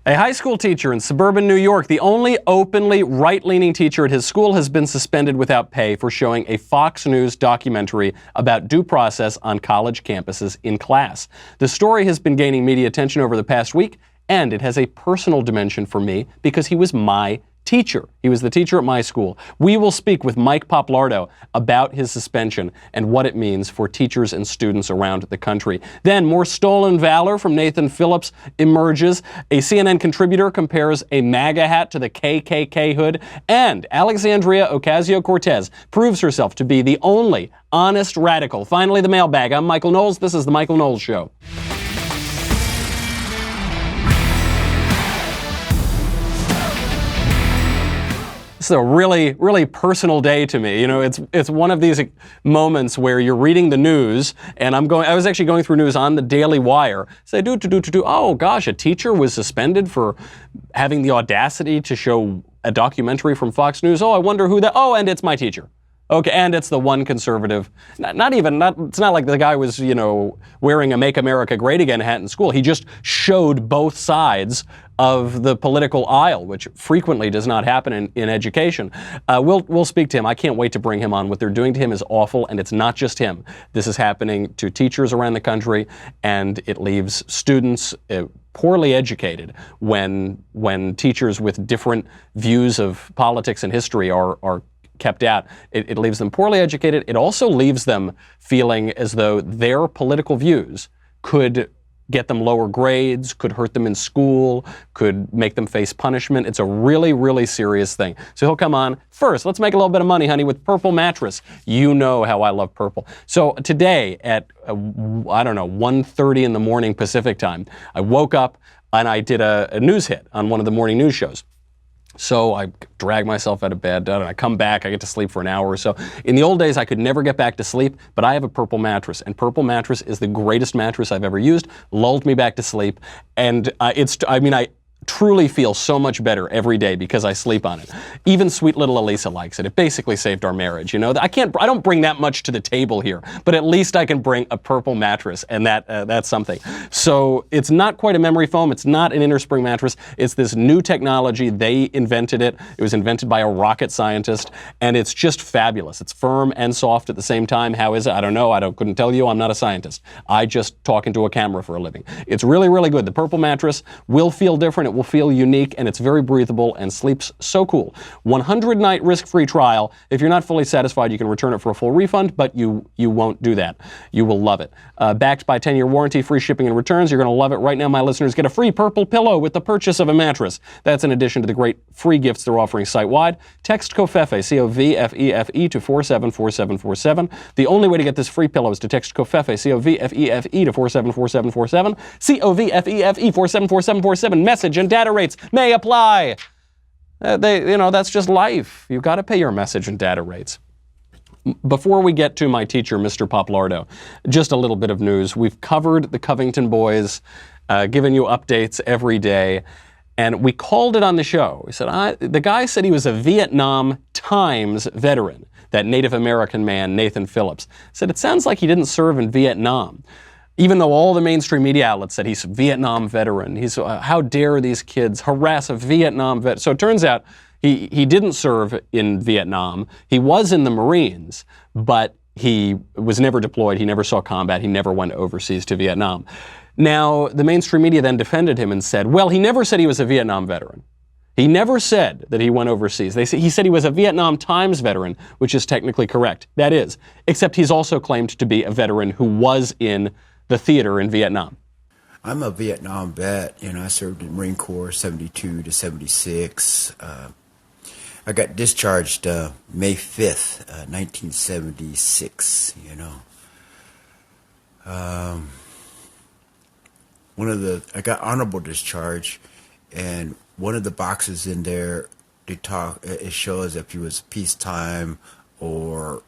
A high school teacher in suburban New York, the only openly right-leaning teacher at his school, has been suspended without pay for showing a Fox News documentary about due process on college campuses in class. The story has been gaining media attention over the past week, and it has a personal dimension for me because he was my teacher. He was the teacher at my school. We will speak with Mike Poplardo about his suspension and what it means for teachers and students around the country. Then more stolen valor from Nathan Phillips emerges. A CNN contributor compares a MAGA hat to the KKK hood. And Alexandria Ocasio-Cortez proves herself to be the only honest radical. Finally, the mailbag. I'm Michael Knowles. This is The Michael Knowles Show. It's a really, really personal day to me. You know, it's one of these moments where you're reading the news, and I was actually going through news on the Daily Wire. Say, oh gosh, a teacher was suspended for having the audacity to show a documentary from Fox News. Oh, I wonder who that. Oh, and it's my teacher. Okay, and it's the one conservative. It's not like the guy was, wearing a Make America Great Again hat in school. He just showed both sides of the political aisle, which frequently does not happen in education. We'll speak to him. I can't wait to bring him on. What they're doing to him is awful, and it's not just him. This is happening to teachers around the country, and it leaves students poorly educated when teachers with different views of politics and history are kept out. It leaves them poorly educated. It also leaves them feeling as though their political views could get them lower grades, could hurt them in school, could make them face punishment. It's a really, really serious thing. So he'll come on. First, let's make a little bit of money, honey, with Purple Mattress. You know how I love purple. So today at, 1:30 in the morning Pacific time, I woke up and I did a news hit on one of the morning news shows. So I drag myself out of bed, and I come back, I get to sleep for an hour or so. In the old days, I could never get back to sleep, but I have a Purple mattress, and Purple mattress is the greatest mattress I've ever used, lulled me back to sleep, and I truly feel so much better every day because I sleep on it. Even sweet little Elisa likes it. It basically saved our marriage, I don't bring that much to the table here, but at least I can bring a Purple mattress, and that's something. So it's not quite a memory foam. It's not an inner spring mattress. It's this new technology. They invented it. It was invented by a rocket scientist, and it's just fabulous. It's firm and soft at the same time. How is it? I don't know. Couldn't tell you. I'm not a scientist. I just talk into a camera for a living. It's really, really good. The Purple mattress will feel different. It will feel unique, and it's very breathable and sleeps so cool. 100-night risk-free trial. If you're not fully satisfied, you can return it for a full refund, but you won't do that. You will love it. Backed by 10-year warranty, free shipping and returns. You're going to love it. Right now, my listeners get a free Purple pillow with the purchase of a mattress. That's in addition to the great free gifts they're offering site-wide. Text COVFEFE, C-O-V-F-E-F-E, to 474747. The only way to get this free pillow is to text COVFEFE, C-O-V-F-E-F-E, to 474747. C-O-V-F-E-F-E, 474747. Message and data rates may apply. That's just life. You've got to pay your message and data rates. Before we get to my teacher, Mr. Poplardo, just a little bit of news. We've covered the Covington boys, given you updates every day, and we called it on the show. We said, the guy said he was a Vietnam Times veteran, that Native American man, Nathan Phillips. Said, it sounds like he didn't serve in Vietnam. Even though all the mainstream media outlets said he's a Vietnam veteran. How dare these kids harass a Vietnam vet? So it turns out he didn't serve in Vietnam. He was in the Marines, but he was never deployed. He never saw combat. He never went overseas to Vietnam. Now, the mainstream media then defended him and said, well, he never said he was a Vietnam veteran. He never said that he went overseas. He said he was a Vietnam Times veteran, which is technically correct. That is, except he's also claimed to be a veteran who was in the theater in Vietnam. I'm a Vietnam vet. I served in the Marine Corps 72 to 76. I got discharged May 5th, 1976, I got honorable discharge, and one of the boxes in there, it shows if it was peacetime or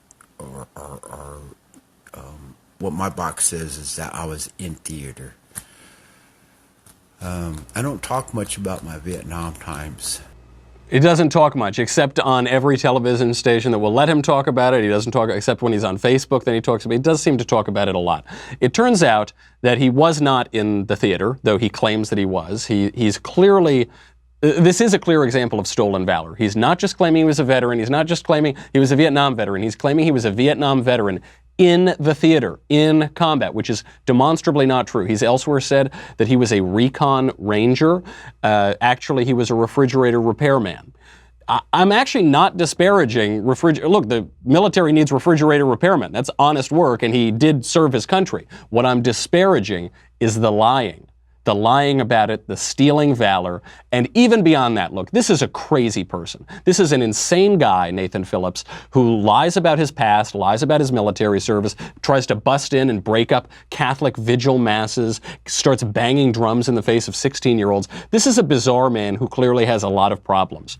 what my box says is that I was in theater. I don't talk much about my Vietnam times. He doesn't talk much, except on every television station that will let him talk about it. He doesn't talk, except when he's on Facebook, then he talks about it. He does seem to talk about it a lot. It turns out that he was not in the theater, though he claims that he was. He's clearly, this is a clear example of stolen valor. He's not just claiming he was a veteran. He's not just claiming he was a Vietnam veteran. He's claiming he was a Vietnam veteran in the theater, in combat, which is demonstrably not true. He's elsewhere said that he was a recon ranger. Actually, he was a refrigerator repairman. I'm actually not disparaging look, the military needs refrigerator repairmen. That's honest work, and he did serve his country. What I'm disparaging is the lying. The lying about it, the stealing valor, and even beyond that, look, this is a crazy person. This is an insane guy, Nathan Phillips, who lies about his past, lies about his military service, tries to bust in and break up Catholic vigil masses, starts banging drums in the face of 16-year-olds. This is a bizarre man who clearly has a lot of problems.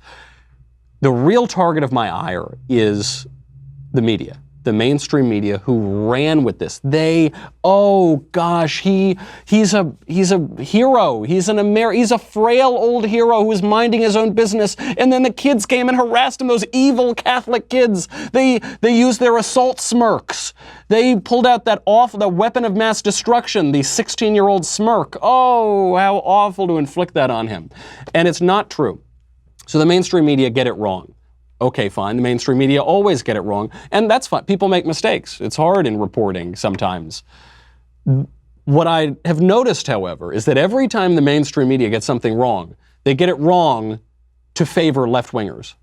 The real target of my ire is the media. The mainstream media who ran with this. Oh gosh, he's a hero. He's a frail old hero who is minding his own business. And then the kids came and harassed him, those evil Catholic kids. They used their assault smirks. They pulled out the weapon of mass destruction, the 16-year-old smirk. Oh, how awful to inflict that on him. And it's not true. So the mainstream media get it wrong. Okay, fine. The mainstream media always get it wrong, and that's fine. People make mistakes. It's hard in reporting sometimes. What I have noticed, however, is that every time the mainstream media gets something wrong, they get it wrong to favor left-wingers.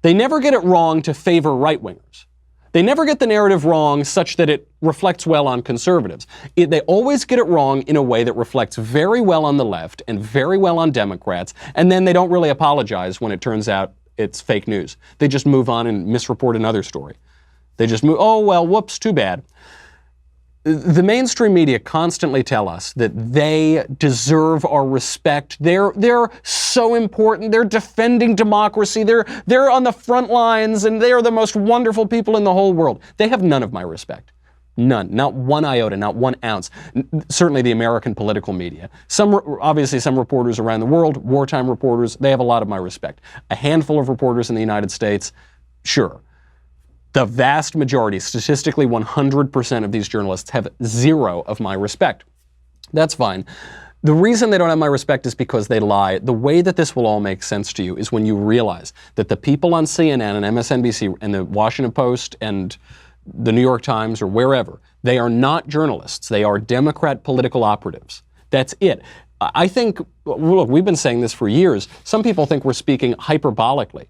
They never get it wrong to favor right-wingers. They never get the narrative wrong such that it reflects well on conservatives. They always get it wrong in a way that reflects very well on the left and very well on Democrats, and then they don't really apologize when it turns out it's fake news. They just move on and misreport another story. They just move, oh, well, whoops, too bad. The mainstream media constantly tell us that they deserve our respect. They're so important. They're defending democracy. They're on the front lines, and they are the most wonderful people in the whole world. They have none of my respect. None. Not one iota, not 1 ounce. Certainly the American political media. Obviously some reporters around the world, wartime reporters, they have a lot of my respect. A handful of reporters in the United States, sure. The vast majority, statistically 100% of these journalists have zero of my respect. That's fine. The reason they don't have my respect is because they lie. The way that this will all make sense to you is when you realize that the people on CNN and MSNBC and the Washington Post and the New York Times or wherever, they are not journalists. They are Democrat political operatives. That's it. I think, look, we've been saying this for years. Some people think we're speaking hyperbolically.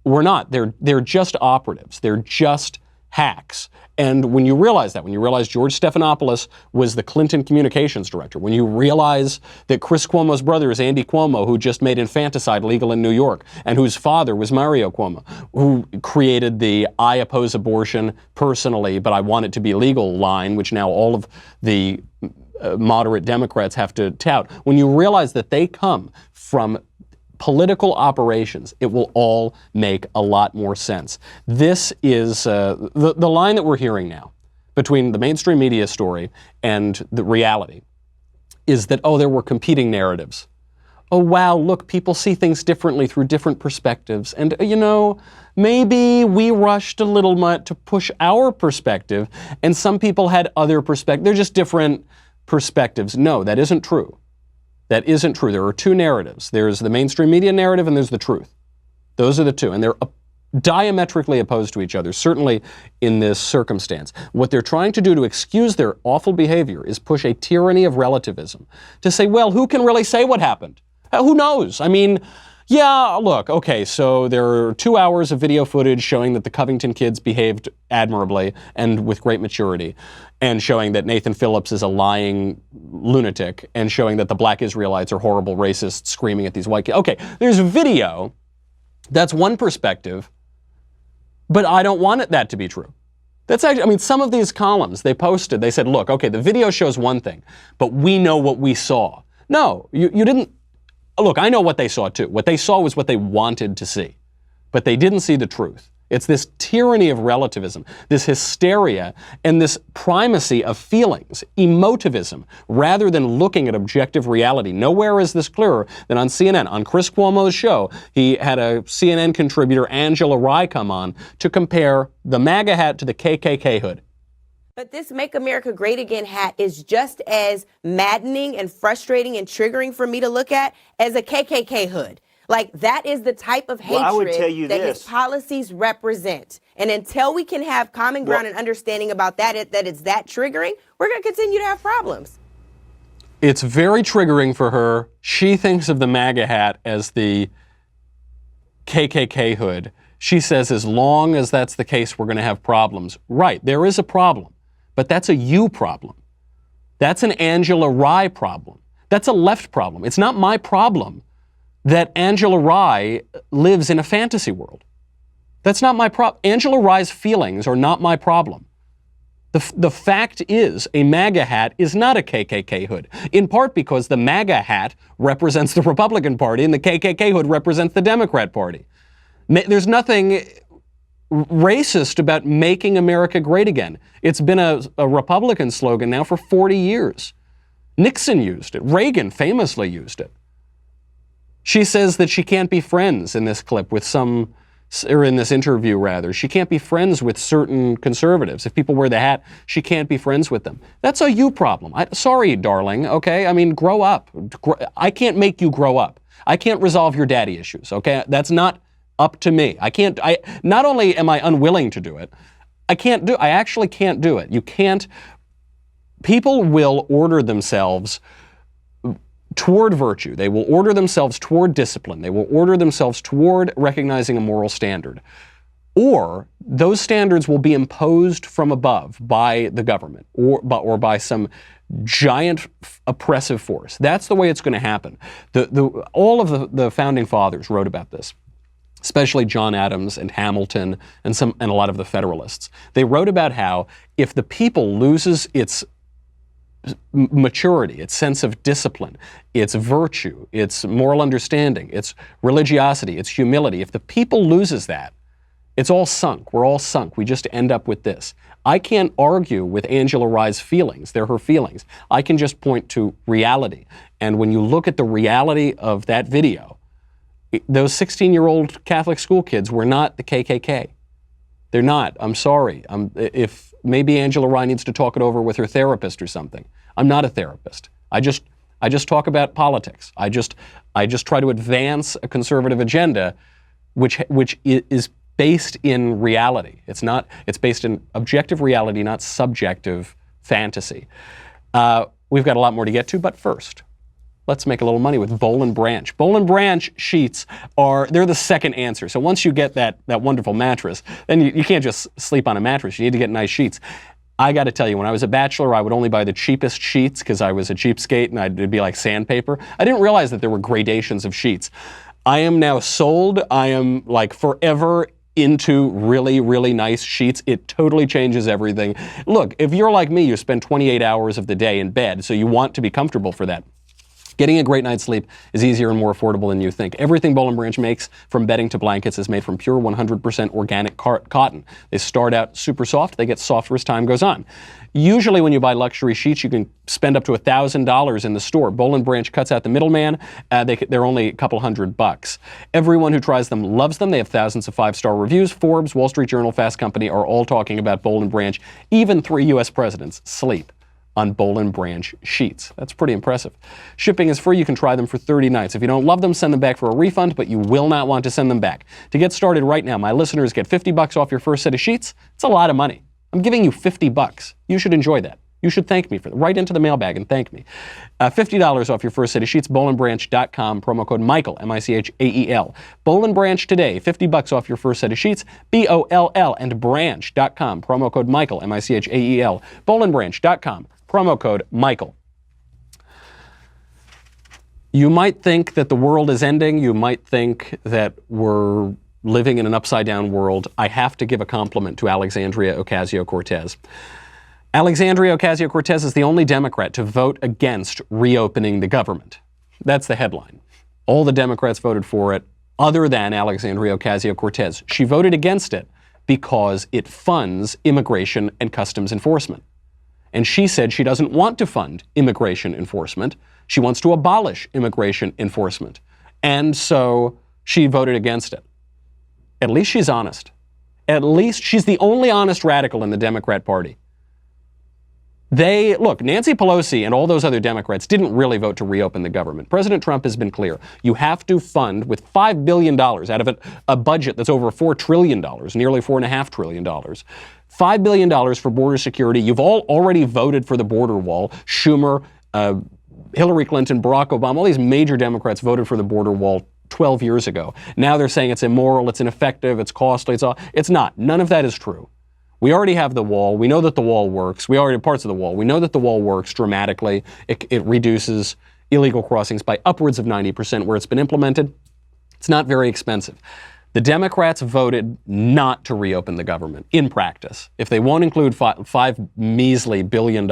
We're not. They're just operatives. They're just hacks. And when you realize that, when you realize George Stephanopoulos was the Clinton communications director, when you realize that Chris Cuomo's brother is Andy Cuomo, who just made infanticide legal in New York, and whose father was Mario Cuomo, who created the I oppose abortion personally, but I want it to be legal line, which now all of the moderate Democrats have to tout. When you realize that they come from political operations, it will all make a lot more sense. This is the line that we're hearing now between the mainstream media story and the reality is that, oh, there were competing narratives. Oh, wow, look, people see things differently through different perspectives. And, you know, maybe we rushed a little much to push our perspective, and some people had other perspectives. They're just different perspectives. No, that isn't true. That isn't true. There are two narratives. There's the mainstream media narrative and there's the truth. Those are the two. And they're diametrically opposed to each other, certainly in this circumstance. What they're trying to do to excuse their awful behavior is push a tyranny of relativism to say, well, who can really say what happened? Who knows? I mean, yeah, look, okay, so there are 2 hours of video footage showing that the Covington kids behaved admirably and with great maturity, and showing that Nathan Phillips is a lying lunatic, and showing that the black Israelites are horrible racists screaming at these white kids. Okay, there's video. That's one perspective, but I don't want that to be true. That's actually, I mean, some of these columns they posted, they said, look, okay, the video shows one thing, but we know what we saw. No, you didn't. Look, I know what they saw too. What they saw was what they wanted to see, but they didn't see the truth. It's this tyranny of relativism, this hysteria, and this primacy of feelings, emotivism, rather than looking at objective reality. Nowhere is this clearer than on CNN. On Chris Cuomo's show, he had a CNN contributor, Angela Rye, come on to compare the MAGA hat to the KKK hood. But this Make America Great Again hat is just as maddening and frustrating and triggering for me to look at as a KKK hood. Like, that is the type of hatred that his policies represent. And until we can have common ground and understanding about that, that it's that triggering, we're going to continue to have problems. It's very triggering for her. She thinks of the MAGA hat as the KKK hood. She says, as long as that's the case, we're going to have problems. Right, there is a problem, but that's a you problem. That's an Angela Rye problem. That's a left problem. It's not my problem that Angela Rye lives in a fantasy world. That's not my problem. Angela Rye's feelings are not my problem. The fact is, a MAGA hat is not a KKK hood, in part because the MAGA hat represents the Republican Party and the KKK hood represents the Democrat Party. There's nothing racist about making America great again. It's been a Republican slogan now for 40 years. Nixon used it. Reagan famously used it. She says that she can't be friends in this clip with or in this interview rather. She can't be friends with certain conservatives. If people wear the hat, she can't be friends with them. That's a you problem. Sorry, darling, okay? I mean, grow up. I can't make you grow up. I can't resolve your daddy issues, okay? That's not up to me. Not only am I unwilling to do it, I actually can't do it. You can't. People will order themselves toward virtue. They will order themselves toward discipline. They will order themselves toward recognizing a moral standard. Or those standards will be imposed from above by the government or by some giant oppressive force. That's the way it's going to happen. All of the founding fathers wrote about this, especially John Adams and Hamilton and a lot of the Federalists. They wrote about how if the people loses its maturity, its sense of discipline, its virtue, its moral understanding, its religiosity, its humility, if the people loses that, it's all sunk. We're all sunk. We just end up with this. I can't argue with Angela Rye's feelings. They're her feelings. I can just point to reality. And when you look at the reality of that video, those 16-year-old Catholic school kids were not the KKK. They're not. I'm sorry. If maybe Angela Rye needs to talk it over with her therapist or something. I'm not a therapist. I just talk about politics. I just try to advance a conservative agenda, which is based in reality. It's based in objective reality, not subjective fantasy. We've got a lot more to get to, but first, let's make a little money with Boll and Branch. Boll and Branch sheets they're the second answer. So once you get that wonderful mattress, then you can't just sleep on a mattress. You need to get nice sheets. I got to tell you, when I was a bachelor, I would only buy the cheapest sheets because I was a cheapskate and it'd be like sandpaper. I didn't realize that there were gradations of sheets. I am now sold. I am like forever into really, really nice sheets. It totally changes everything. Look, if you're like me, you spend 28 hours of the day in bed, so you want to be comfortable for that. Getting a great night's sleep is easier and more affordable than you think. Everything Boll and Branch makes, from bedding to blankets, is made from pure 100% organic cotton. They start out super soft. They get softer as time goes on. Usually when you buy luxury sheets, you can spend up to $1,000 in the store. Boll and Branch cuts out the middleman. They're only a couple $100. Everyone who tries them loves them. They have thousands of 5-star reviews. Forbes, Wall Street Journal, Fast Company are all talking about Boll and Branch. Even 3 U.S. presidents sleep on Boll and Branch sheets. That's pretty impressive. Shipping is free. You can try them for 30 nights. If you don't love them, send them back for a refund, but you will not want to send them back. To get started right now, my listeners get $50 off your first set of sheets. It's a lot of money. I'm giving you $50. You should enjoy that. You should thank me for that. Write into the mailbag and thank me. $50 off your first set of sheets, bollandbranch.com, promo code Michael, M-I-C-H-A-E-L. Boll and Branch today, $50 off your first set of sheets, B-O-L-L and branch.com, promo code Michael, M-I-C-H-A-E-L. bollandbranch.com, promo code Michael. You might think that the world is ending. You might think that we're living in an upside-down world. I have to give a compliment to Alexandria Ocasio-Cortez. Alexandria Ocasio-Cortez is the only Democrat to vote against reopening the government. That's the headline. All the Democrats voted for it, other than Alexandria Ocasio-Cortez. She voted against it because it funds immigration and customs enforcement. And she said she doesn't want to fund immigration enforcement. She wants to abolish immigration enforcement. And so she voted against it. At least she's honest. At least she's the only honest radical in the Democrat Party. Look, Nancy Pelosi and all those other Democrats didn't really vote to reopen the government. President Trump has been clear. You have to fund with $5 billion out of a budget that's over $4 trillion, nearly $4.5 trillion. $5 billion for border security. You've all already voted for the border wall. Schumer, Hillary Clinton, Barack Obama, all these major Democrats voted for the border wall 12 years ago. Now they're saying it's immoral, it's ineffective, it's costly. It's not. None of that is true. We already have the wall. We know that the wall works. We already have parts of the wall. We know that the wall works dramatically. It reduces illegal crossings by upwards of 90% where it's been implemented. It's not very expensive. The Democrats voted not to reopen the government in practice. If they won't include $5 measly billion,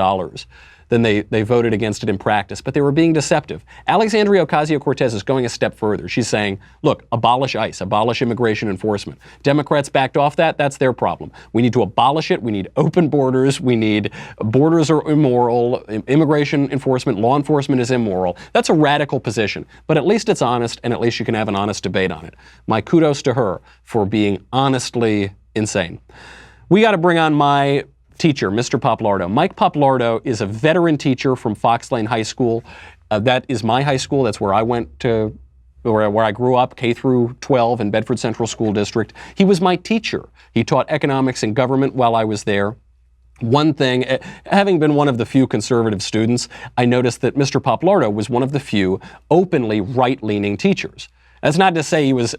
then they voted against it in practice. But they were being deceptive. Alexandria Ocasio-Cortez is going a step further. She's saying, look, abolish ICE, abolish immigration enforcement. Democrats backed off that. That's their problem. We need to abolish it. We need open borders. Borders are immoral. Immigration enforcement, law enforcement is immoral. That's a radical position. But at least it's honest, and at least you can have an honest debate on it. My kudos to her for being honestly insane. We got to bring on my teacher, Mr. Poplardo. Mike Poplardo is a veteran teacher from Fox Lane High School. That is my high school. That's where I went to, where I grew up, K through 12 in Bedford Central School District. He was my teacher. He taught economics and government while I was there. One thing, having been one of the few conservative students, I noticed that Mr. Poplardo was one of the few openly right-leaning teachers. That's not to say he was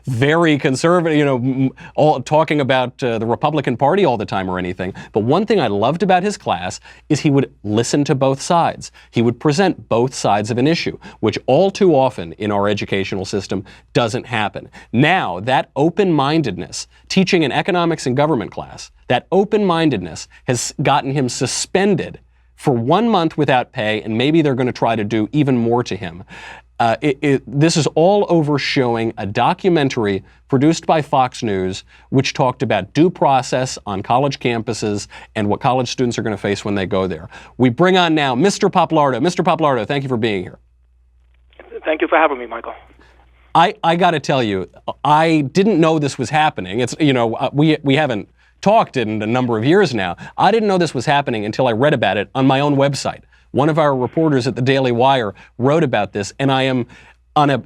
very conservative, all talking about the Republican Party all the time or anything. But one thing I loved about his class is he would listen to both sides. He would present both sides of an issue, which all too often in our educational system doesn't happen. Now, that open-mindedness, teaching an economics and government class, that open-mindedness has gotten him suspended for 1 month without pay, and maybe they're going to try to do even more to him. This is all over showing a documentary produced by Fox News, which talked about due process on college campuses and what college students are going to face when they go there. We bring on now Mr. Poplardo. Mr. Poplardo, thank you for being here. Thank you for having me, Michael. I got to tell you, I didn't know this was happening. It's we haven't talked in a number of years now. I didn't know this was happening until I read about it on my own website. One of our reporters at the Daily Wire wrote about this, and I am,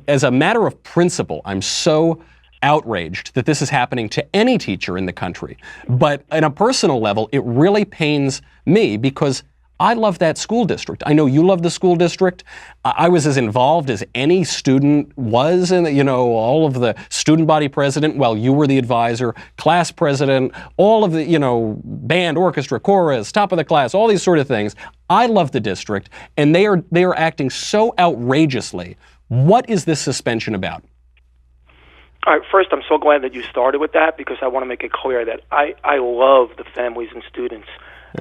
as a matter of principle, I'm so outraged that this is happening to any teacher in the country. But on a personal level, it really pains me because I love that school district. I know you love the school district. I was as involved as any student was in, all of the student body president, while you were the advisor, class president, all of the, band, orchestra, chorus, top of the class, all these sort of things. I love the district, and they are acting so outrageously. What is this suspension about? All right, first, I'm so glad that you started with that because I want to make it clear that I love the families and students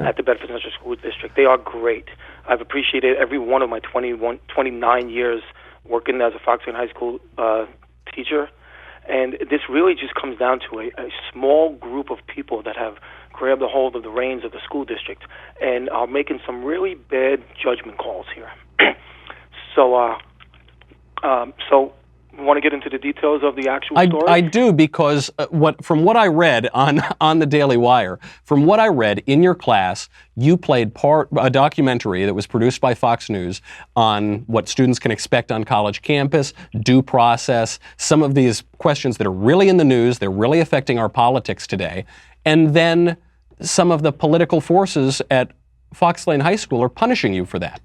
at the Bedford Central School District. They are great. I've appreciated every one of my 29 years working as a Fox Lane High School teacher. And this really just comes down to a small group of people that have grabbed a hold of the reins of the school district and are making some really bad judgment calls here. So you want to get into the details of the actual story? I do, because from what I read on the Daily Wire, from what I read in your class, you played a documentary that was produced by Fox News on what students can expect on college campus, due process, some of these questions that are really in the news, they're really affecting our politics today, and then some of the political forces at Fox Lane High School are punishing you for that.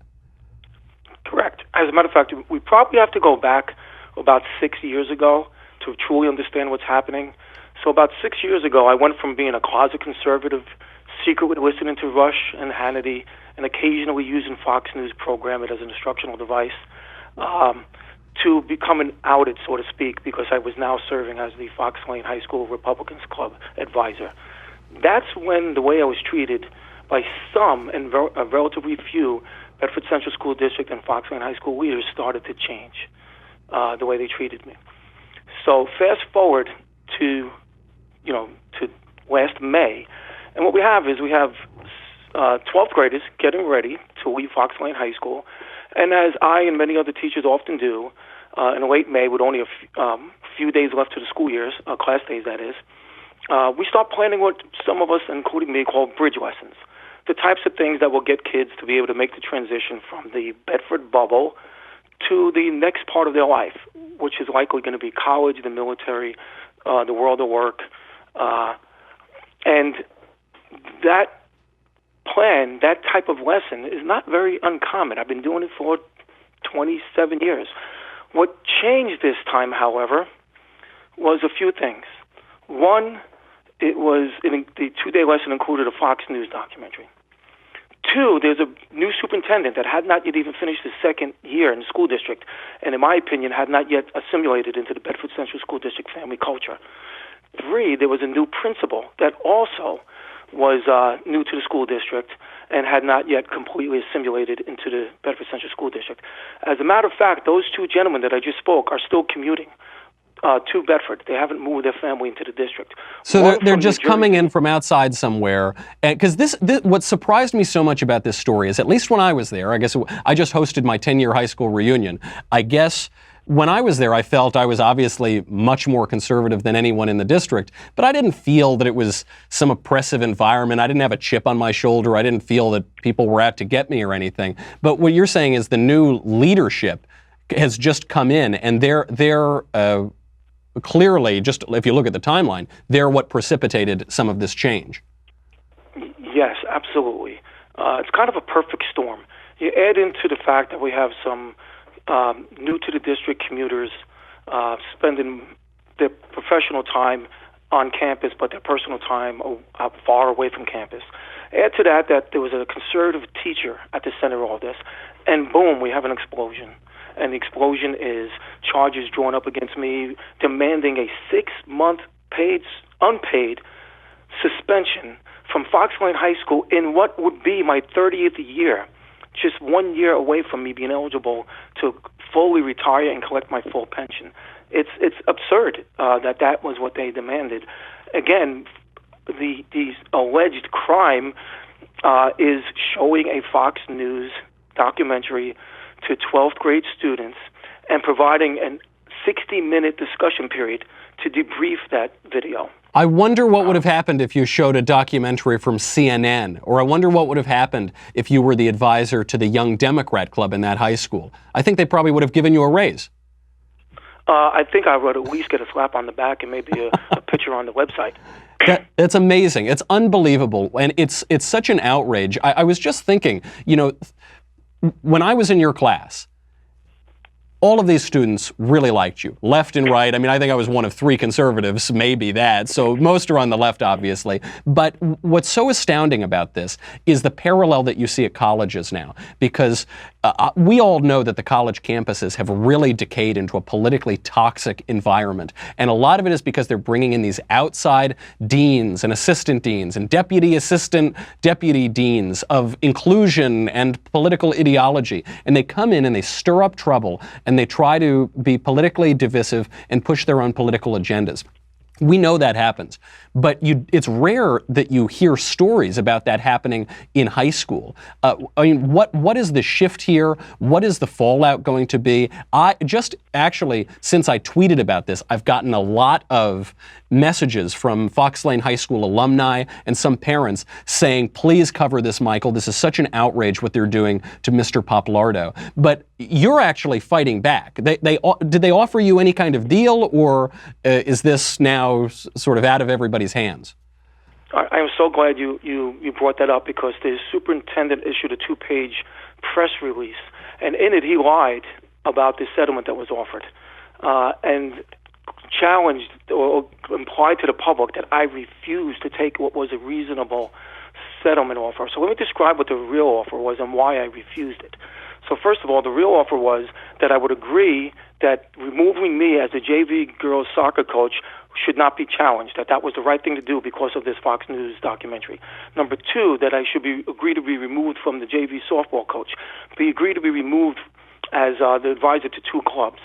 Correct. As a matter of fact, we probably have to go back about 6 years ago to truly understand what's happening. So about 6 years ago, I went from being a closet conservative, secretly listening to Rush and Hannity, and occasionally using Fox News, program it as an instructional device, to becoming outed, so to speak, because I was now serving as the Fox Lane High School Republicans Club advisor. That's when the way I was treated by some, and a relatively few, Bedford Central School District and Fox Lane High School leaders started to change the way they treated me. So fast forward to last May. And what we have 12th graders getting ready to leave Fox Lane High School. And as I and many other teachers often do, in late May, with only a few days left to the school years, class days that is, we start planning what some of us, including me, call bridge lessons. The types of things that will get kids to be able to make the transition from the Bedford bubble to the next part of their life, which is likely going to be college, the military, the world of work. And that plan, that type of lesson, is not very uncommon. I've been doing it for 27 years. What changed this time, however, was a few things. One, the 2-day lesson included a Fox News documentary. Two, there's a new superintendent that had not yet even finished his second year in the school district, and in my opinion, had not yet assimilated into the Bedford Central School District family culture. Three, there was a new principal that also was new to the school district and had not yet completely assimilated into the Bedford Central School District. As a matter of fact, those two gentlemen that I just spoke are still commuting to Bedford. They haven't moved their family into the district. So they're just coming in from outside somewhere. Because this, what surprised me so much about this story is, at least when I was there, I guess I just hosted my 10-year high school reunion. I guess when I was there, I felt I was obviously much more conservative than anyone in the district, but I didn't feel that it was some oppressive environment. I didn't have a chip on my shoulder. I didn't feel that people were out to get me or anything. But what you're saying is the new leadership has just come in, and they're clearly, just if you look at the timeline, they're what precipitated some of this change. Yes, absolutely. It's kind of a perfect storm. You add into the fact that we have some new to the district commuters spending their professional time on campus, but their personal time far away from campus. Add to that there was a conservative teacher at the center of all this, and boom, we have an explosion. And the explosion is charges drawn up against me demanding a 6-month unpaid suspension from Fox Lane High School in what would be my 30th year, just 1 year away from me being eligible to fully retire and collect my full pension. It's absurd that was what they demanded. Again, the alleged crime is showing a Fox News documentary to 12th grade students and providing a 60-minute discussion period to debrief that video. I wonder what would have happened if you showed a documentary from CNN, or I wonder what would have happened if you were the advisor to the Young Democrat Club in that high school. I think they probably would have given you a raise. I think I would at least get a slap on the back and maybe a picture on the website. That's amazing. It's unbelievable, and it's such an outrage. I was just thinking, when I was in your class, all of these students really liked you, left and right. I mean, I think I was one of 3 conservatives, maybe that. So most are on the left, obviously. But what's so astounding about this is the parallel that you see at colleges now, because we all know that the college campuses have really decayed into a politically toxic environment. And a lot of it is because they're bringing in these outside deans and assistant deans and assistant deputy deans of inclusion and political ideology. And they come in and they stir up trouble, and they try to be politically divisive and push their own political agendas. We know that happens, but it's rare that you hear stories about that happening in high school. I mean, what is the shift here? What is the fallout going to be? Since I tweeted about this, I've gotten a lot of messages from Fox Lane High School alumni and some parents saying, please cover this, Michael. This is such an outrage what they're doing to Mr. Poplardo. But you're actually fighting back. Did they offer you any kind of deal, or is this now sort of out of everybody's hands? I am so glad you brought that up, because the superintendent issued a 2-page press release, and in it he lied about the settlement that was offered, and challenged or implied to the public that I refused to take what was a reasonable settlement offer. So let me describe what the real offer was and why I refused it. So first of all, the real offer was that I would agree that removing me as the JV girls soccer coach should not be challenged, that was the right thing to do because of this Fox News documentary. Number 2, that I should agree to be removed from the JV softball coach, agree to be removed as the advisor to 2 clubs.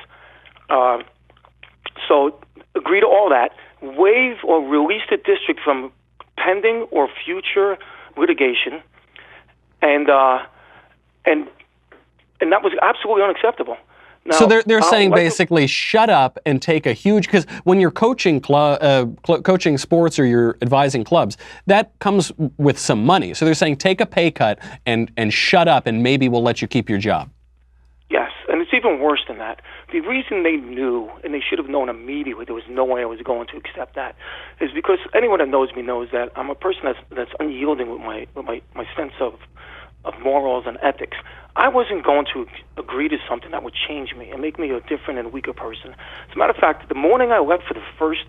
So agree to all that, waive or release the district from pending or future litigation, and that was absolutely unacceptable. Now, so they're saying basically shut up and take a huge, because when you're coaching coaching sports or you're advising clubs, that comes with some money. So they're saying take a pay cut and shut up, and maybe we'll let you keep your job. Yes, and it's even worse than that. The reason they knew, and they should have known immediately, there was no way I was going to accept that, is because anyone that knows me knows that I'm a person that's unyielding with my sense of morals and ethics. I wasn't going to agree to something that would change me and make me a different and weaker person. As a matter of fact, the morning I left for the first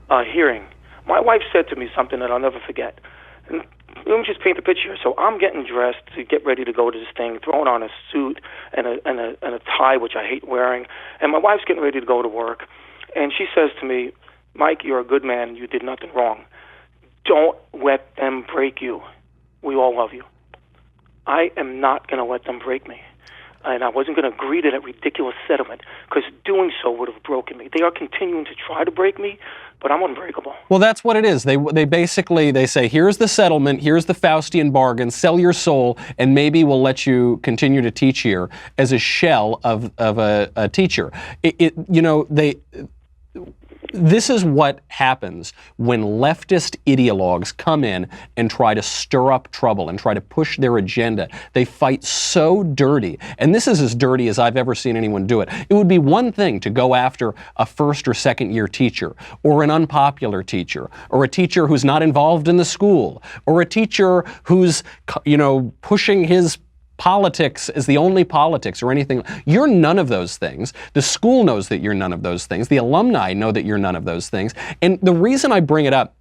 hearing, my wife said to me something that I'll never forget. And let me just paint the picture here. So I'm getting dressed to get ready to go to this thing, throwing on a suit and a tie, which I hate wearing, and my wife's getting ready to go to work. And she says to me, "Mike, you're a good man. You did nothing wrong. Don't let them break you. We all love you." I am not going to let them break me. And I wasn't going to agree to that ridiculous settlement, because doing so would have broken me. They are continuing to try to break me, but I'm unbreakable. Well, that's what it is. They basically, they say, here's the settlement, here's the Faustian bargain, sell your soul, and maybe we'll let you continue to teach here as a shell of a teacher. This is what happens when leftist ideologues come in and try to stir up trouble and try to push their agenda. They fight so dirty, and this is as dirty as I've ever seen anyone do it. It would be one thing to go after a first or second year teacher, or an unpopular teacher, or a teacher who's not involved in the school, or a teacher who's, pushing his politics is the only politics or anything. You're none of those things. The school knows that you're none of those things. The alumni know that you're none of those things. And the reason I bring it up,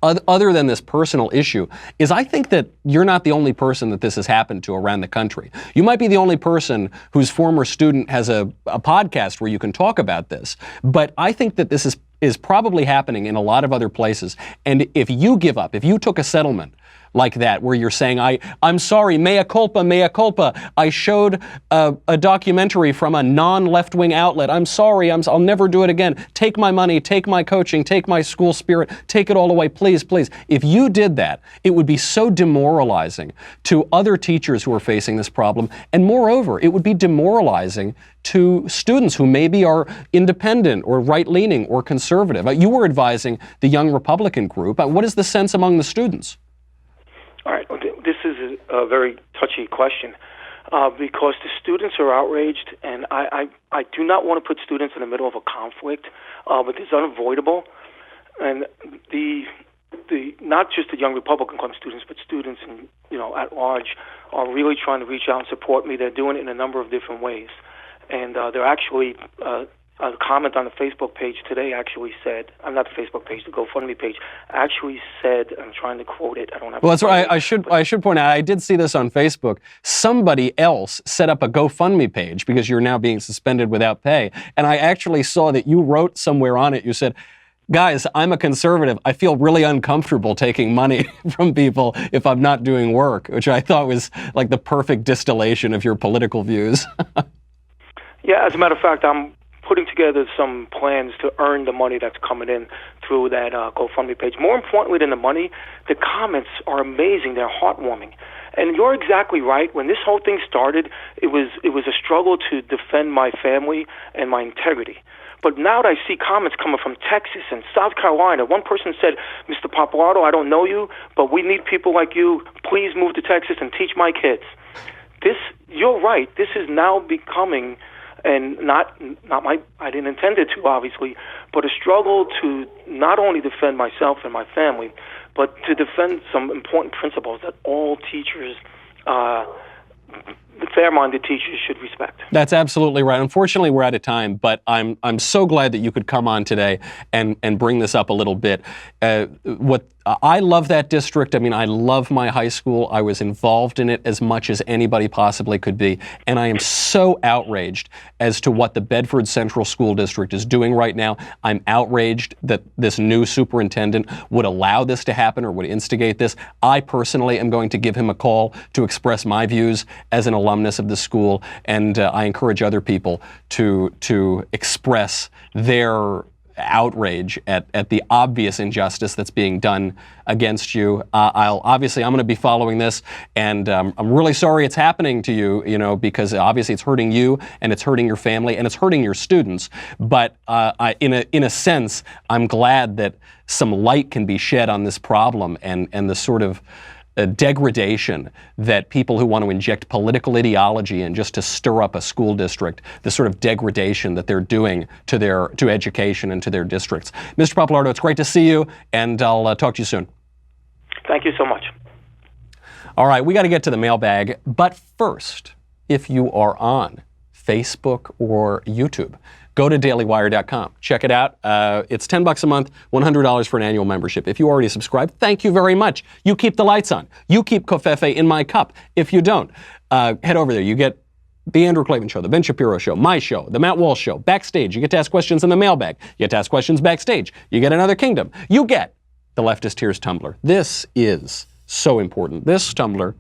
other than this personal issue, is I think that you're not the only person that this has happened to around the country. You might be the only person whose former student has a podcast where you can talk about this. But I think that this is probably happening in a lot of other places. And if you give up, if you took a settlement like that, where you're saying, I'm sorry, mea culpa, I showed a documentary from a non-left-wing outlet, I'm sorry, I'll never do it again, take my money, take my coaching, take my school spirit, take it all away, please, please. If you did that, it would be so demoralizing to other teachers who are facing this problem, and moreover, it would be demoralizing to students who maybe are independent or right-leaning or conservative. You were advising the Young Republican group. What is the sense among the students? All right, this is a very touchy question because the students are outraged, and I do not want to put students in the middle of a conflict, but it's unavoidable. And the not just the Young Republican Club students, but students at large are really trying to reach out and support me. They're doing it in a number of different ways, and they're actually. A comment on the Facebook page today actually said, I'm not the Facebook page, the GoFundMe page, actually said, I'm trying to quote it, I don't have. Well, that's right. I should point out, I did see this on Facebook. Somebody else set up a GoFundMe page because you're now being suspended without pay. And I actually saw that you wrote somewhere on it, you said, guys, I'm a conservative. I feel really uncomfortable taking money from people if I'm not doing work, which I thought was like the perfect distillation of your political views. Yeah, as a matter of fact, I'm putting together some plans to earn the money that's coming in through that GoFundMe page. More importantly than the money, the comments are amazing. They're heartwarming. And you're exactly right. When this whole thing started, it was a struggle to defend my family and my integrity. But now that I see comments coming from Texas and South Carolina, one person said, Mr. Poplardo, I don't know you, but we need people like you. Please move to Texas and teach my kids. You're right. This is now becoming, and not I didn't intend it to, obviously, but a struggle to not only defend myself and my family, but to defend some important principles that all teachers, the fair-minded teachers, should respect. That's absolutely right. Unfortunately, we're out of time, but I'm so glad that you could come on today and bring this up a little bit. I love that district. I mean, I love my high school. I was involved in it as much as anybody possibly could be. And I am so outraged as to what the Bedford Central School District is doing right now. I'm outraged that this new superintendent would allow this to happen or would instigate this. I personally am going to give him a call to express my views as an alumnus of the school. And I encourage other people to express their outrage at the obvious injustice that's being done against you. I'm going to be following this, and I'm really sorry it's happening to you, because obviously it's hurting you, and it's hurting your family, and it's hurting your students. But in a sense, I'm glad that some light can be shed on this problem and the sort of degradation that people who want to inject political ideology in just to stir up a school district, the sort of degradation that they're doing to education and to their districts. Mr. Poplardo, it's great to see you, and I'll talk to you soon. Thank you so much. All right, we got to get to the mailbag, but first, if you are on Facebook or YouTube, go to dailywire.com. Check it out. It's $10 a month, $100 for an annual membership. If you already subscribed, thank you very much. You keep the lights on. You keep Covfefe in my cup. If you don't, head over there. You get The Andrew Klavan Show, The Ben Shapiro Show, my show, The Matt Walsh Show, Backstage. You get to ask questions in the mailbag. You get to ask questions backstage. You get Another Kingdom. You get the Leftist Tears Tumbler. This is so important. This tumbler,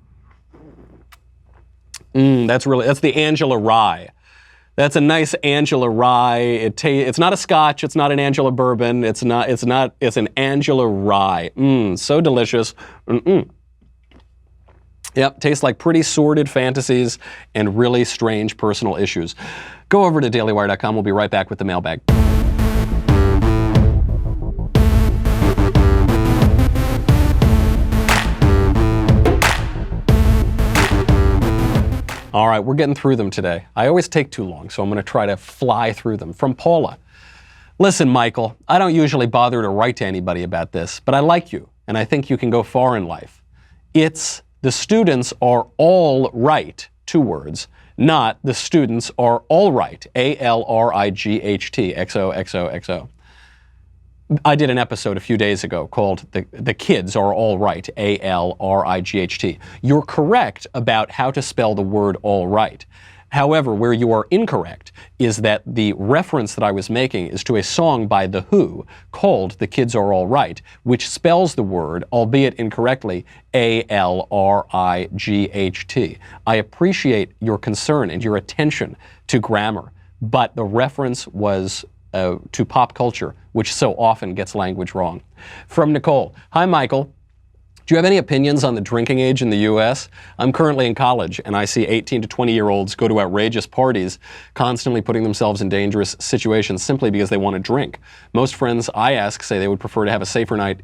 that's the Angela Rye. That's a nice Angela Rye. It's not a Scotch. It's not an Angela Bourbon. It's an Angela Rye. So delicious. Yep, tastes like pretty sordid fantasies and really strange personal issues. Go over to dailywire.com. We'll be right back with the mailbag. All right, we're getting through them today. I always take too long, so I'm going to try to fly through them. From Paula. Listen, Michael, I don't usually bother to write to anybody about this, but I like you, and I think you can go far in life. It's the students are all right, 2 words, not the students are all right, ALRIGHT, XOXOXO. I did an episode a few days ago called The Kids Are All Right, ALRIGHT. You're correct about how to spell the word all right. However, where you are incorrect is that the reference that I was making is to a song by The Who called The Kids Are All Right, which spells the word, albeit incorrectly, ALRIGHT. I appreciate your concern and your attention to grammar, but the reference was to pop culture, which so often gets language wrong. From Nicole. Hi, Michael. Do you have any opinions on the drinking age in the U.S.? I'm currently in college, and I see 18 to 20-year-olds go to outrageous parties, constantly putting themselves in dangerous situations simply because they want to drink. Most friends I ask say they would prefer to have a safer night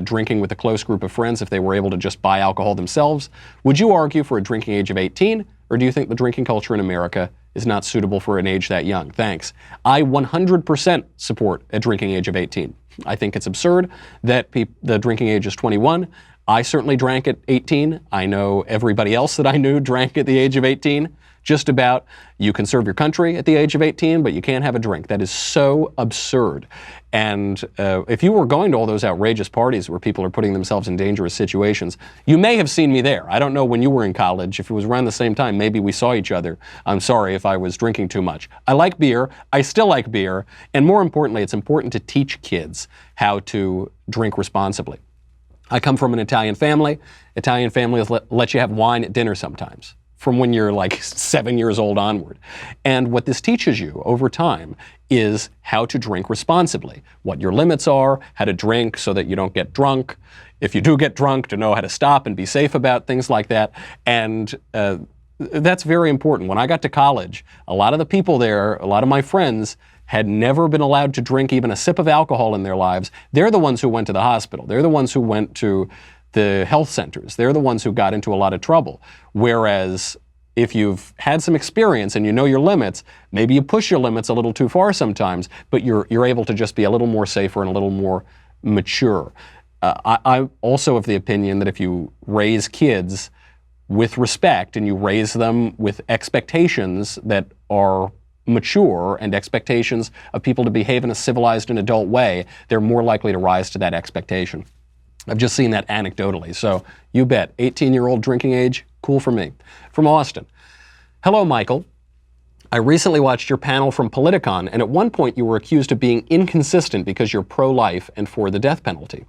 drinking with a close group of friends if they were able to just buy alcohol themselves. Would you argue for a drinking age of 18, or do you think the drinking culture in America is not suitable for an age that young? Thanks. I 100% support a drinking age of 18. I think it's absurd that the drinking age is 21. I certainly drank at 18. I know everybody else that I knew drank at the age of 18. Just about. You can serve your country at the age of 18, but you can't have a drink. That is so absurd. And if you were going to all those outrageous parties where people are putting themselves in dangerous situations, you may have seen me there. I don't know when you were in college. If it was around the same time, maybe we saw each other. I'm sorry if I was drinking too much. I like beer. I still like beer. And more importantly, it's important to teach kids how to drink responsibly. I come from an Italian family. Italian families let you have wine at dinner sometimes, from when you're like 7 years old onward. And what this teaches you over time is how to drink responsibly, what your limits are, how to drink so that you don't get drunk. If you do get drunk, to know how to stop and be safe about things like that. And that's very important. When I got to college, a lot of the people there, a lot of my friends, had never been allowed to drink even a sip of alcohol in their lives. They're the ones who went to the hospital. They're the ones who went to the health centers. They're the ones who got into a lot of trouble. Whereas if you've had some experience and you know your limits, maybe you push your limits a little too far sometimes, but you're able to just be a little more safer and a little more mature. I'm also of the opinion that if you raise kids with respect and you raise them with expectations that are mature and expectations of people to behave in a civilized and adult way, they're more likely to rise to that expectation. I've just seen that anecdotally, so you bet. 18-year-old drinking age, cool for me. From Austin. Hello, Michael. I recently watched your panel from Politicon, and at one point you were accused of being inconsistent because you're pro-life and for the death penalty.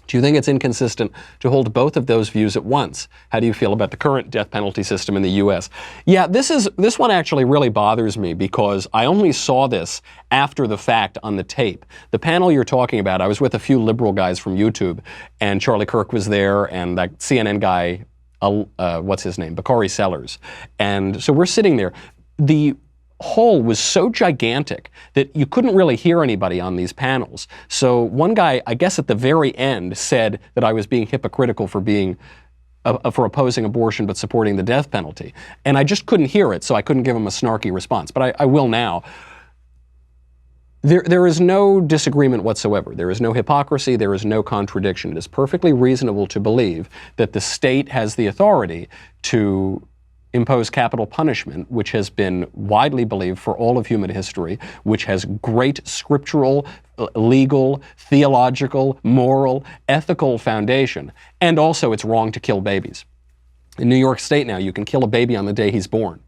Do you think it's inconsistent to hold both of those views at once? How do you feel about the current death penalty system in the U.S.? Yeah, this one actually really bothers me because I only saw this after the fact on the tape. The panel you're talking about, I was with a few liberal guys from YouTube, and Charlie Kirk was there, and that CNN guy, what's his name, Bakari Sellers. And so we're sitting there. The hall was so gigantic that you couldn't really hear anybody on these panels. So one guy, I guess at the very end, said that I was being hypocritical for being for opposing abortion but supporting the death penalty. And I just couldn't hear it, so I couldn't give him a snarky response. But I will now. There is no disagreement whatsoever. There is no hypocrisy. There is no contradiction. It is perfectly reasonable to believe that the state has the authority to impose capital punishment, which has been widely believed for all of human history, which has great scriptural, legal, theological, moral, ethical foundation. And also it's wrong to kill babies. In New York State now, you can kill a baby on the day he's born.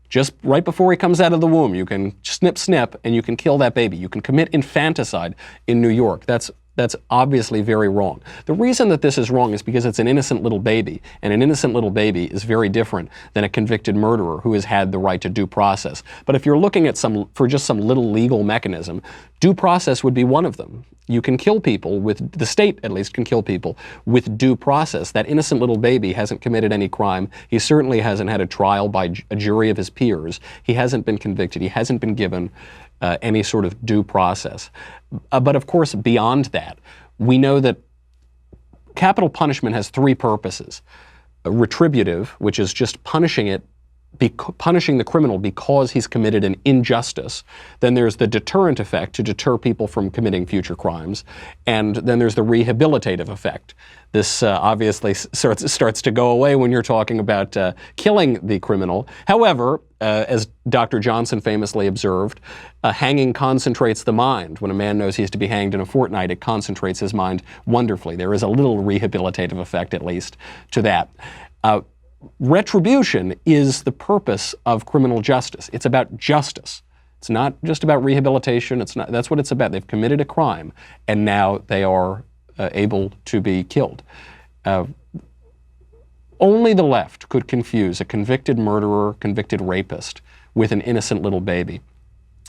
Just right before he comes out of the womb, you can snip, and you can kill that baby. You can commit infanticide in New York. That's obviously very wrong. The reason that this is wrong is because it's an innocent little baby, and an innocent little baby is very different than a convicted murderer who has had the right to due process. But if you're looking at for just some little legal mechanism, due process would be one of them. You can kill people the state at least can kill people with due process. That innocent little baby hasn't committed any crime. He certainly hasn't had a trial by a jury of his peers. He hasn't been convicted. He hasn't been given any sort of due process. But of course, beyond that, we know that capital punishment has three purposes. Retributive, which is just punishing the criminal because he's committed an injustice. Then there's the deterrent effect, to deter people from committing future crimes. And then there's the rehabilitative effect. This obviously starts to go away when you're talking about killing the criminal. However, as Dr. Johnson famously observed, hanging concentrates the mind. When a man knows he's to be hanged in a fortnight, it concentrates his mind wonderfully. There is a little rehabilitative effect, at least, to that. Retribution is the purpose of criminal justice. It's about justice. It's not just about rehabilitation. That's what it's about. They've committed a crime, and now they are able to be killed. Only the left could confuse a convicted murderer, convicted rapist with an innocent little baby.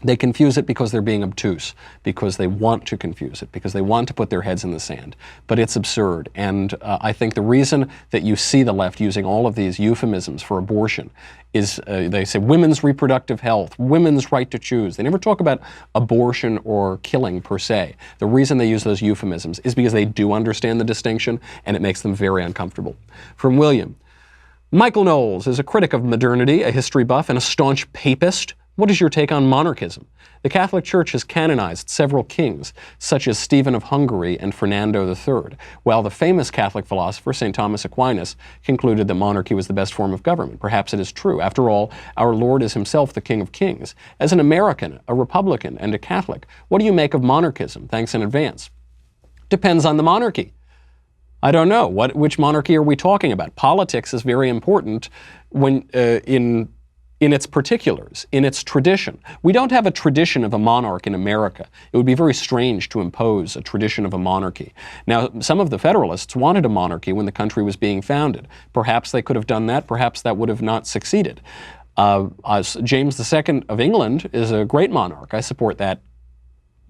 They confuse it because they're being obtuse, because they want to confuse it, because they want to put their heads in the sand. But it's absurd. And I think the reason that you see the left using all of these euphemisms for abortion is they say women's reproductive health, women's right to choose. They never talk about abortion or killing per se. The reason they use those euphemisms is because they do understand the distinction, and it makes them very uncomfortable. From William, Michael Knowles is a critic of modernity, a history buff, and a staunch papist. What is your take on monarchism? The Catholic Church has canonized several kings, such as Stephen of Hungary and Fernando III, while the famous Catholic philosopher St. Thomas Aquinas concluded that monarchy was the best form of government. Perhaps it is true. After all, our Lord is himself the King of Kings. As an American, a Republican, and a Catholic, what do you make of monarchism? Thanks in advance. Depends on the monarchy. I don't know. Which monarchy are we talking about? Politics is very important when in its particulars, in its tradition. We don't have a tradition of a monarch in America. It would be very strange to impose a tradition of a monarchy. Now, some of the Federalists wanted a monarchy when the country was being founded. Perhaps they could have done that. Perhaps that would have not succeeded. James II of England is a great monarch. I support that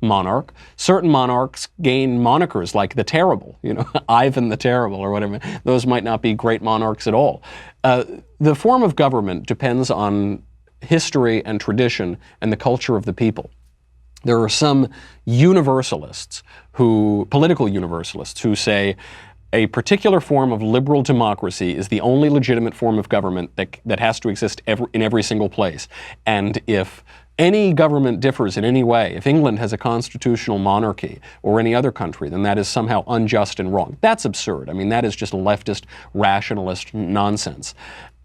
monarch. Certain monarchs gain monikers like the Terrible, Ivan the Terrible or whatever. Those might not be great monarchs at all. The form of government depends on history and tradition and the culture of the people. There are some universalists political universalists who say a particular form of liberal democracy is the only legitimate form of government that has to exist in every single place. And if any government differs in any way, if England has a constitutional monarchy or any other country, then that is somehow unjust and wrong. That's absurd. I mean, that is just leftist, rationalist nonsense.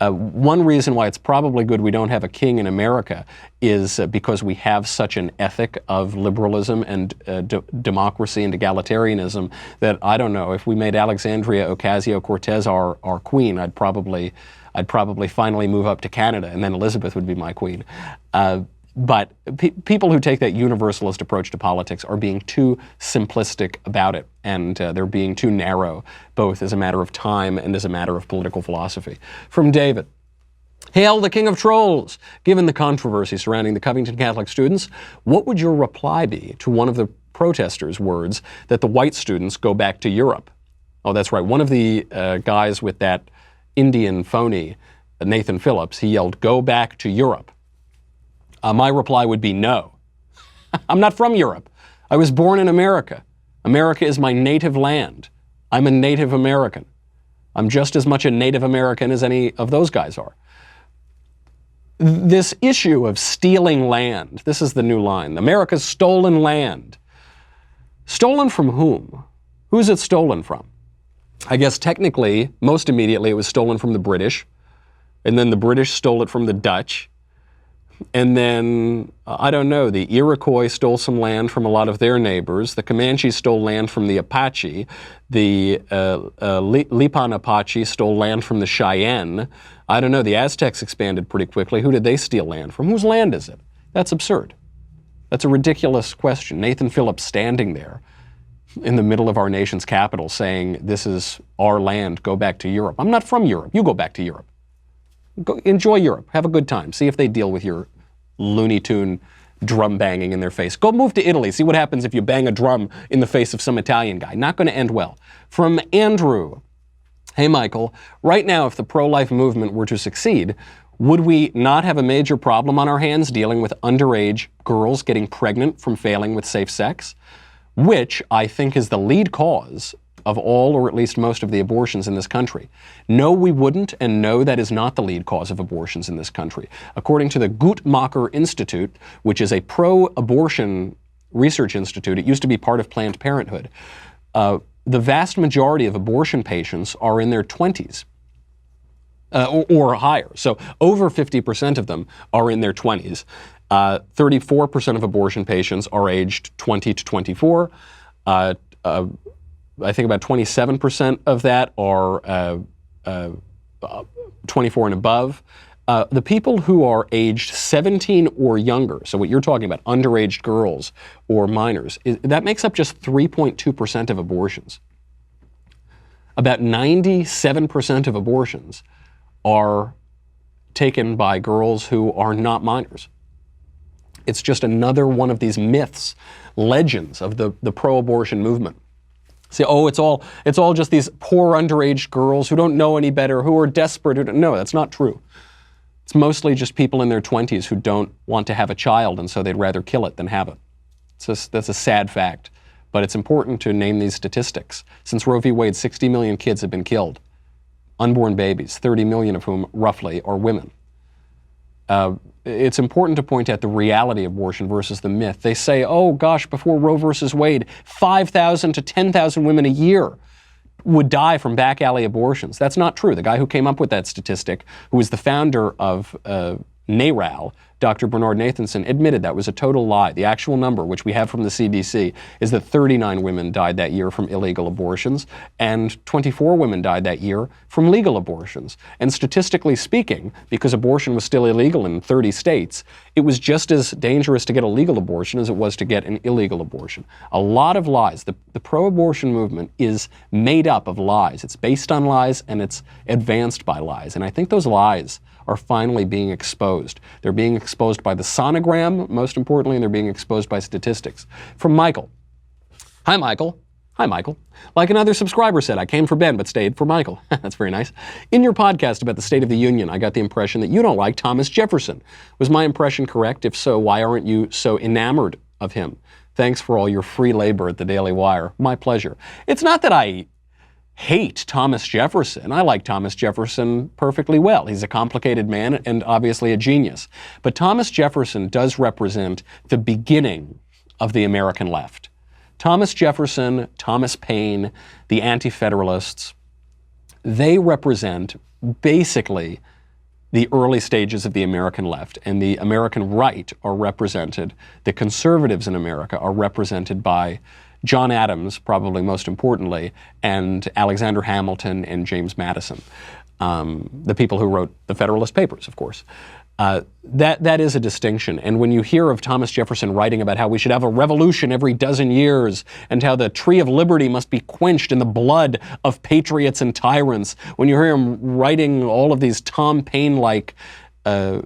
One reason why it's probably good we don't have a king in America is because we have such an ethic of liberalism and democracy and egalitarianism that, I don't know, if we made Alexandria Ocasio-Cortez our queen, I'd probably finally move up to Canada, and then Elizabeth would be my queen. But people who take that universalist approach to politics are being too simplistic about it, and they're being too narrow, both as a matter of time and as a matter of political philosophy. From David. Hail the King of Trolls! Given the controversy surrounding the Covington Catholic students, what would your reply be to one of the protesters' words that the white students go back to Europe? Oh, that's right. One of the guys with that Indian phony, Nathan Phillips, he yelled, "Go back to Europe." My reply would be no. I'm not from Europe. I was born in America. America is my native land. I'm a Native American. I'm just as much a Native American as any of those guys are. This issue of stealing land, this is the new line. America's stolen land. Stolen from whom? Who's it stolen from? I guess technically, most immediately, it was stolen from the British. And then the British stole it from the Dutch. And then, I don't know, the Iroquois stole some land from a lot of their neighbors. The Comanches stole land from the Apache. The Lipan Apache stole land from the Cheyenne. I don't know, the Aztecs expanded pretty quickly. Who did they steal land from? Whose land is it? That's absurd. That's a ridiculous question. Nathan Phillips standing there in the middle of our nation's capital saying, this is our land, go back to Europe. I'm not from Europe. You go back to Europe. Go, enjoy Europe. Have a good time. See if they deal with your Looney Tune drum banging in their face. Go move to Italy. See what happens if you bang a drum in the face of some Italian guy. Not going to end well. From Andrew. Hey, Michael. Right now, if the pro-life movement were to succeed, would we not have a major problem on our hands dealing with underage girls getting pregnant from failing with safe sex? Which I think is the lead cause of all, or at least most of the abortions in this country. No, we wouldn't, and no, that is not the lead cause of abortions in this country. According to the Guttmacher Institute, which is a pro-abortion research institute, it used to be part of Planned Parenthood, the vast majority of abortion patients are in their 20s. Or higher. So over 50% of them are in their 20s. 34% of abortion patients are aged 20 to 24. I think about 27% of that are 24 and above. The people who are aged 17 or younger, so what you're talking about, underage girls or minors, that makes up just 3.2% of abortions. About 97% of abortions are taken by girls who are not minors. It's just another one of these myths, legends of the pro-abortion movement. Say, oh, it's all just these poor underage girls who don't know any better, who are desperate. No, that's not true. It's mostly just people in their 20s who don't want to have a child, and so they'd rather kill it than have it. That's a sad fact. But it's important to name these statistics. Since Roe v. Wade, 60 million kids have been killed. Unborn babies, 30 million of whom roughly are women. It's important to point out the reality of abortion versus the myth. They say, oh gosh, before Roe versus Wade, 5,000 to 10,000 women a year would die from back alley abortions. That's not true. The guy who came up with that statistic, who was the founder of NARAL, Dr. Bernard Nathanson, admitted that was a total lie. The actual number, which we have from the CDC, is that 39 women died that year from illegal abortions, and 24 women died that year from legal abortions. And statistically speaking, because abortion was still illegal in 30 states, it was just as dangerous to get a legal abortion as it was to get an illegal abortion. A lot of lies. The pro-abortion movement is made up of lies. It's based on lies, and it's advanced by lies. And I think those lies are finally being exposed. They're being exposed by the sonogram, most importantly, and they're being exposed by statistics. From Michael. Hi, Michael. Hi, Michael. Like another subscriber said, I came for Ben, but stayed for Michael. That's very nice. In your podcast about the State of the Union, I got the impression that you don't like Thomas Jefferson. Was my impression correct? If so, why aren't you so enamored of him? Thanks for all your free labor at the Daily Wire. My pleasure. It's not that I hate Thomas Jefferson. I like Thomas Jefferson perfectly well. He's a complicated man and obviously a genius. But Thomas Jefferson does represent the beginning of the American left. Thomas Jefferson, Thomas Paine, the Anti-Federalists, they represent basically the early stages of the American left. And the American right are represented, the conservatives in America are represented by John Adams, probably most importantly, and Alexander Hamilton and James Madison, the people who wrote the Federalist Papers, of course. That is a distinction. And when you hear of Thomas Jefferson writing about how we should have a revolution every dozen years and how the tree of liberty must be quenched in the blood of patriots and tyrants, when you hear him writing all of these Tom Paine-like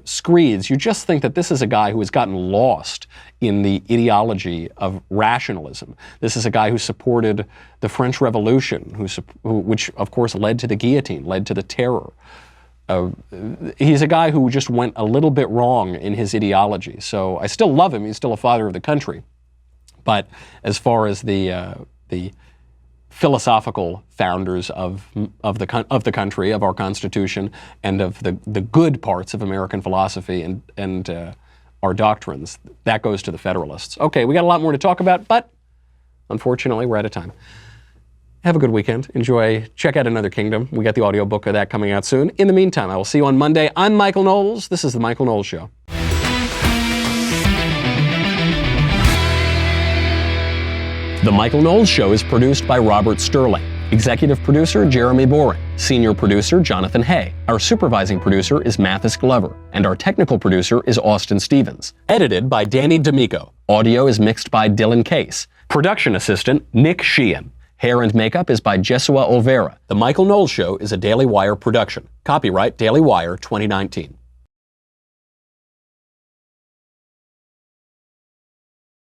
screeds, you just think that this is a guy who has gotten lost in the ideology of rationalism. This is a guy who supported the French Revolution, which of course led to the guillotine, led to the terror. He's a guy who just went a little bit wrong in his ideology. So I still love him. He's still a father of the country. But as far as the philosophical founders of the country, of our Constitution, and of the good parts of American philosophy and our doctrines, that goes to the Federalists. Okay, we got a lot more to talk about, but unfortunately, we're out of time. Have a good weekend. Enjoy. Check out Another Kingdom. We got the audiobook of that coming out soon. In the meantime, I will see you on Monday. I'm Michael Knowles. This is The Michael Knowles Show. The Michael Knowles Show is produced by Robert Sterling. Executive producer, Jeremy Boring. Senior producer, Jonathan Hay. Our supervising producer is Mathis Glover. And our technical producer is Austin Stevens. Edited by Danny D'Amico. Audio is mixed by Dylan Case. Production assistant, Nick Sheehan. Hair and makeup is by Jesua Olvera. The Michael Knowles Show is a Daily Wire production. Copyright Daily Wire 2019.